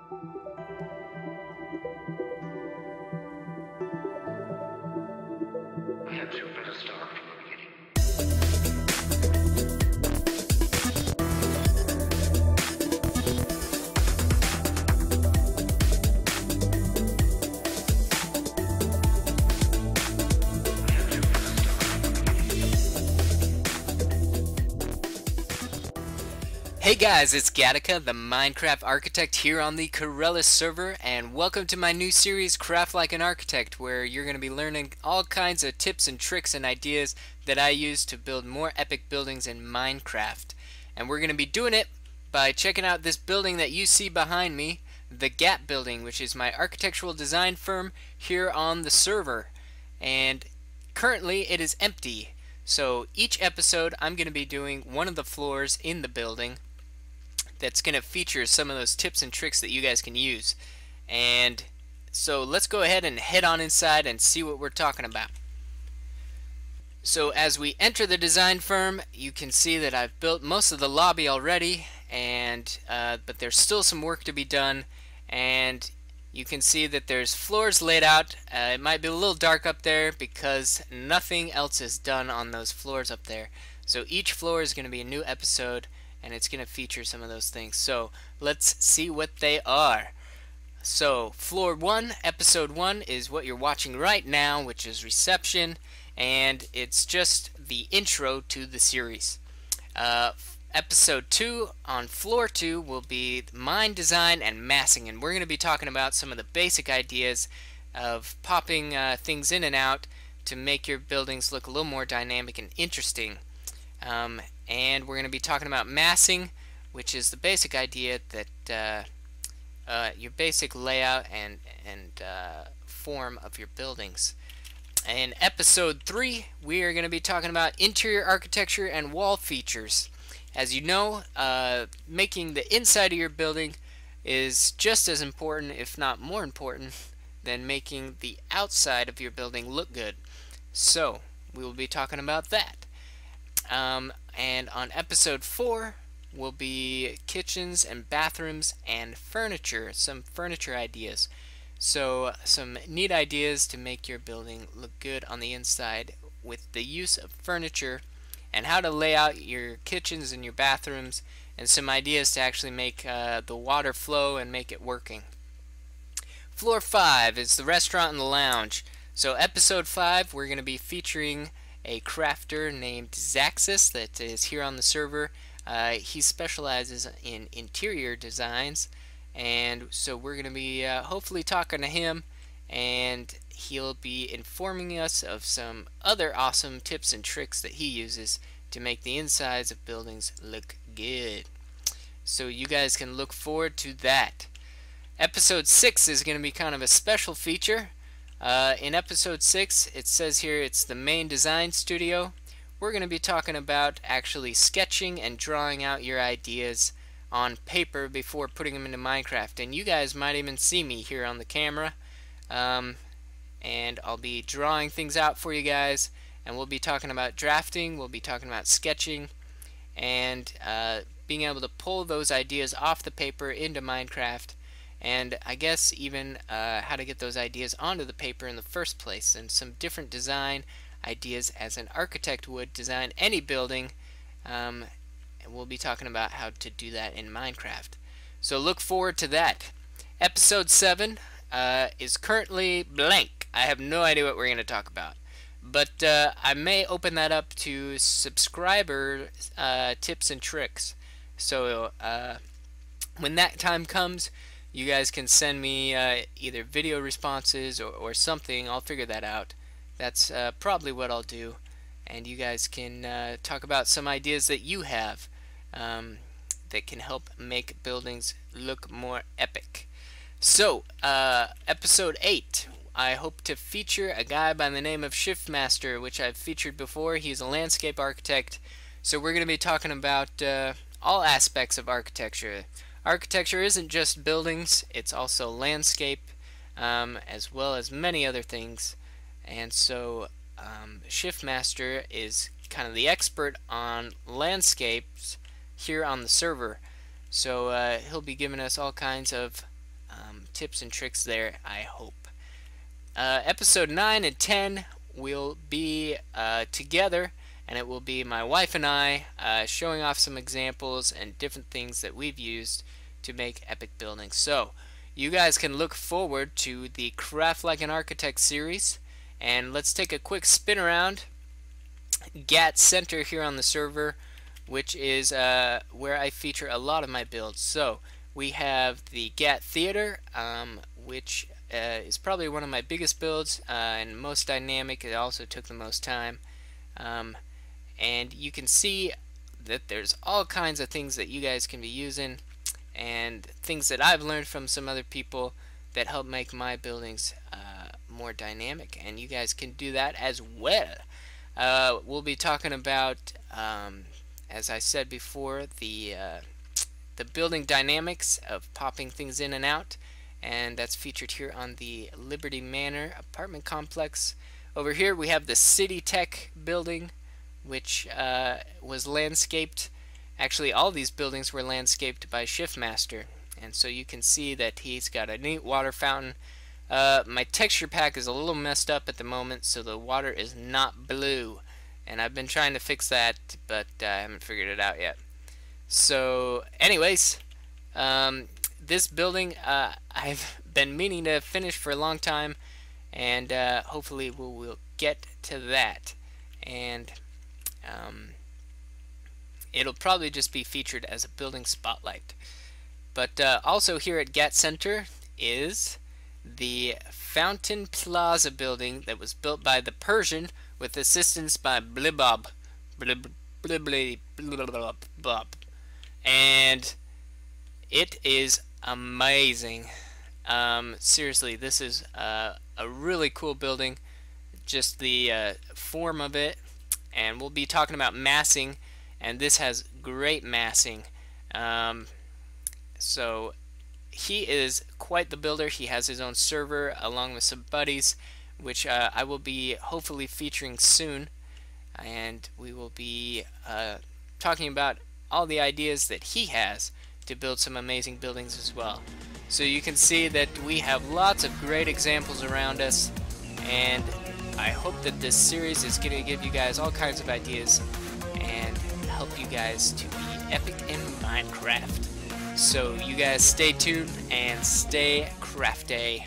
Perhaps you'd better start from the beginning. Hey guys, it's Gattaca, the Minecraft architect here on the Corellis server, and welcome to my new series, Craft Like an Architect, where you're going to be learning all kinds of tips and tricks and ideas that I use to build more epic buildings in Minecraft. And we're going to be doing it by checking out this building that you see behind me, the GAT building, which is my architectural design firm here on the server. And currently it is empty. So each episode I'm going to be doing one of the floors in the building that's going to feature some of those tips and tricks that you guys can use. And so let's go ahead and head on inside and see what we're talking about. So as we enter the design firm, you can see that I've built most of the lobby already, and but there's still some work to be done. And you can see that there's floors laid out. It might be a little dark up there because nothing else is done on those floors up there. So each floor is going to be a new episode, and it's going to feature some of those things. So let's see what they are. So floor 1, episode 1 is what you're watching right now, which is reception, and it's just the intro to the series. Episode 2 on floor 2 will be mine design and massing, and we're going to be talking about some of the basic ideas of popping things in and out to make your buildings look a little more dynamic and interesting. And we're going to be talking about massing, which is the basic idea that your basic layout and form of your buildings. In episode 3, we are going to be talking about interior architecture and wall features. As you know, making the inside of your building is just as important, if not more important, than making the outside of your building look good. So we will be talking about that. And on episode 4 will be kitchens and bathrooms and furniture, some furniture ideas. So some neat ideas to make your building look good on the inside with the use of furniture, and how to lay out your kitchens and your bathrooms, and some ideas to actually make the water flow and make it working. Floor 5 is the restaurant and the lounge. So episode 5, we're going to be featuring a crafter named Zacess that is here on the server. He specializes in interior designs, and so we're going to be hopefully talking to him, and he'll be informing us of some other awesome tips and tricks that he uses to make the insides of buildings look good. So you guys can look forward to that. Episode 6 is going to be kind of a special feature. In episode 6, it says here it's the main design studio. We're going to be talking about actually sketching and drawing out your ideas on paper before putting them into Minecraft. And you guys might even see me here on the camera. And I'll be drawing things out for you guys. And we'll be talking about drafting, we'll be talking about sketching, and being able to pull those ideas off the paper into Minecraft. And I guess even how to get those ideas onto the paper in the first place, and some different design ideas as an architect would design any building. And we'll be talking about how to do that in Minecraft. So look forward to that. Episode 7 is currently blank. I have no idea what we're going to talk about. But I may open that up to subscriber tips and tricks. So when that time comes, you guys can send me either video responses or something. I'll figure that out. That's probably what I'll do. And you guys can talk about some ideas that you have that can help make buildings look more epic. So, episode 8, I hope to feature a guy by the name of Shiftmaster, which I've featured before. He's a landscape architect. So we're going to be talking about all aspects of architecture. Architecture isn't just buildings, it's also landscape, as well as many other things. And so Shiftmaster is kind of the expert on landscapes here on the server. So he'll be giving us all kinds of tips and tricks there, I hope. Episode 9 and 10 will be together, and it will be my wife and I showing off some examples and different things that we've used to make epic buildings. So you guys can look forward to the Craft Like an Architect series, and let's take a quick spin around Gat Center here on the server, which is where I feature a lot of my builds. So we have the Gat Theater, which is probably one of my biggest builds and most dynamic. It also took the most time, and you can see that there's all kinds of things that you guys can be using and things that I've learned from some other people that help make my buildings more dynamic, and you guys can do that as well. We'll be talking about, as I said before, the building dynamics of popping things in and out, and that's featured here on the Liberty Manor apartment complex. Over here we have the City Tech building, which was landscaped. Actually, all these buildings were landscaped by Shiftmaster, and so you can see that he's got a neat water fountain. My texture pack is a little messed up at the moment, so the water is not blue, and I've been trying to fix that, but I haven't figured it out yet. So anyways, this building I've been meaning to finish for a long time, and hopefully we'll get to that, and it'll probably just be featured as a building spotlight. But also here at Gat Center is the Fountain Plaza building that was built by the Persian with assistance by Blibob. And it is amazing. Seriously, this is a really cool building. Just the form of it, and we'll be talking about massing, and this has great massing. So he is quite the builder. He has his own server along with some buddies, which I will be hopefully featuring soon, and we will be talking about all the ideas that he has to build some amazing buildings as well. So you can see that we have lots of great examples around us, and I hope that this series is going to give you guys all kinds of ideas and help you guys to be epic in Minecraft. So you guys stay tuned and stay crafty.